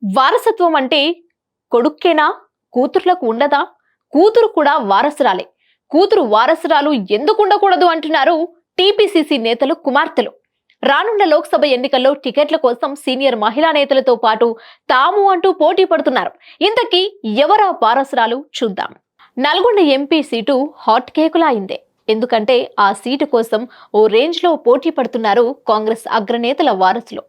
వారసత్వం అంటే కొడుక్కేనా? కూతుర్లకు ఉండదా? కూతురు కూడా వారసురాలే. కూతురు వారసురాలు ఎందుకు ఉండకూడదు అంటున్నారు టీపీసీసీ నేతలు, కుమార్తెలు. రానున్న లోక్సభ ఎన్నికల్లో టికెట్ల కోసం సీనియర్ మహిళా నేతలతో పాటు తాము అంటూ పోటీ పడుతున్నారు. ఇంతకీ ఎవరా వారసురాలు చూద్దాం. నల్గొండ ఎంపీ సీటు హాట్ కేకులా అయిందే. ఎందుకంటే ఆ సీటు కోసం ఓ రేంజ్ లో పోటీ పడుతున్నారు కాంగ్రెస్ అగ్రనేతల వారసులు.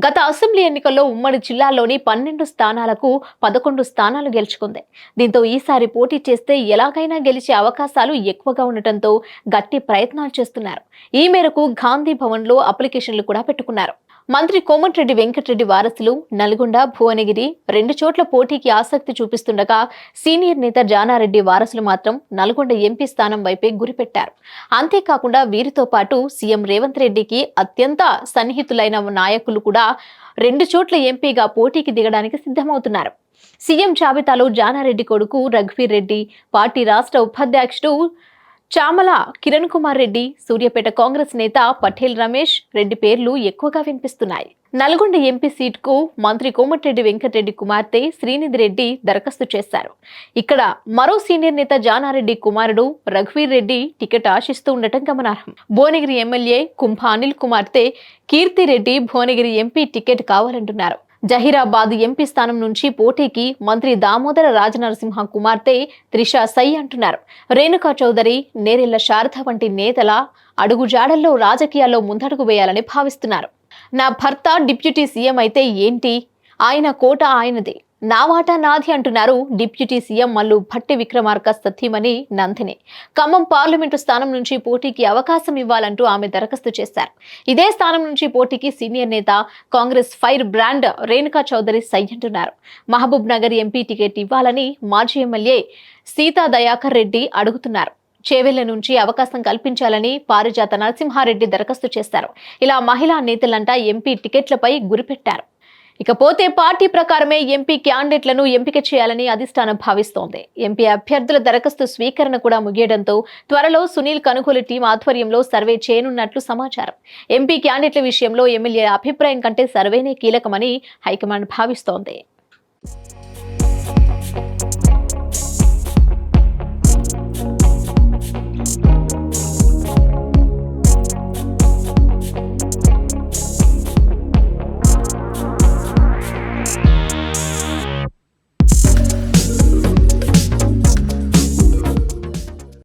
గత అసెంబ్లీ ఎన్నికల్లో ఉమ్మడి జిల్లాలోని 12 స్థానాలకు 11 స్థానాలు గెలుచుకుంది. దీంతో ఈసారి పోటీ చేస్తే ఎలాగైనా గెలిచే అవకాశాలు ఎక్కువగా ఉండటంతో గట్టి ప్రయత్నాలు చేస్తున్నారు. ఈ మేరకు గాంధీ భవన్ లో అప్లికేషన్లు కూడా పెట్టుకున్నారు. మంత్రి కోమటిరెడ్డి వెంకటరెడ్డి వారసులు నల్గొండ, భువనగిరి 2 చోట్ల పోటీకి ఆసక్తి చూపిస్తుండగా సీనియర్ నేత జానారెడ్డి వారసులు మాత్రం నల్గొండ ఎంపీ స్థానం వైపే గురిపెట్టారు. అంతేకాకుండా వీరితో పాటు సీఎం రేవంత్ రెడ్డికి అత్యంత సన్నిహితులైన నాయకులు కూడా 2 చోట్ల ఎంపీగా పోటీకి దిగడానికి సిద్ధమవుతున్నారు. సీఎం జాబితాలో జానారెడ్డి కొడుకు రఘువీర్ రెడ్డి, పార్టీ రాష్ట్ర ఉపాధ్యక్షుడు చామల కిరణ్ కుమార్ రెడ్డి, సూర్యాపేట కాంగ్రెస్ నేత పటేల్ రమేష్ రెడ్డి పేర్లు ఎక్కువగా వినిపిస్తున్నాయి. నల్గొండ ఎంపీ సీటుకు మంత్రి కోమటిరెడ్డి వెంకటరెడ్డి కుమార్తె శ్రీనిధి రెడ్డి దరఖాస్తు చేశారు. ఇక్కడ మరో సీనియర్ నేత జానారెడ్డి కుమారుడు రఘువీర్ రెడ్డి టికెట్ ఆశిస్తూ ఉండటం గమనార్హం. భువనగిరి ఎమ్మెల్యే కుంభ అనిల్ కుమార్తె కీర్తిరెడ్డి భువనగిరి ఎంపీ టికెట్ కావాలంటున్నారు. జహీరాబాద్ ఎంపీ స్థానం నుంచి పోటీకి మంత్రి దామోదర రాజనరసింహ కుమార్తె త్రిష సై అంటున్నారు. రేణుకా చౌదరి, నేరెళ్ల శారద వంటి నేతల అడుగుజాడల్లో రాజకీయాల్లో ముందడుగు వేయాలని భావిస్తున్నారు. నా భర్త డిప్యూటీ సీఎం అయితే ఏంటి? ఆయన కోట ఆయనదే, నా వాటా నాది అంటున్నారు డిప్యూటీ సీఎం మల్లు భట్టి విక్రమార్క సతీమణి నందిని. ఖమ్మం పార్లమెంటు స్థానం నుంచి పోటీకి అవకాశం ఇవ్వాలంటూ ఆమె దరఖాస్తు చేశారు. ఇదే స్థానం నుంచి పోటీకి సీనియర్ నేత, కాంగ్రెస్ ఫైర్ బ్రాండ్ రేణుకా చౌదరి సై అంటున్నారు. మహబూబ్ నగర్ ఎంపీ టికెట్ ఇవ్వాలని మాజీ ఎమ్మెల్యే సీతా దయాకర్ రెడ్డి అడుగుతున్నారు. చేవెళ్ల నుంచి అవకాశం కల్పించాలని పారిజాత నరసింహారెడ్డి దరఖాస్తు చేశారు. ఇలా మహిళా నేతలంతా ఎంపీ టికెట్లపై గురిపెట్టారు. ఇకపోతే పార్టీ ప్రకారమే ఎంపీ క్యాండిడేట్లను ఎంపిక చేయాలని అధిష్టానం భావిస్తోంది. ఎంపీ అభ్యర్థుల దరఖాస్తు స్వీకరణ కూడా ముగియడంతో త్వరలో సునీల్ కనుగోలు టీం ఆధ్వర్యంలో సర్వే చేయనున్నట్లు సమాచారం. ఎంపీ క్యాండిడేట్ల విషయంలో ఎమ్మెల్యే అభిప్రాయం కంటే సర్వేనే కీలకమని హైకమాండ్ భావిస్తోంది.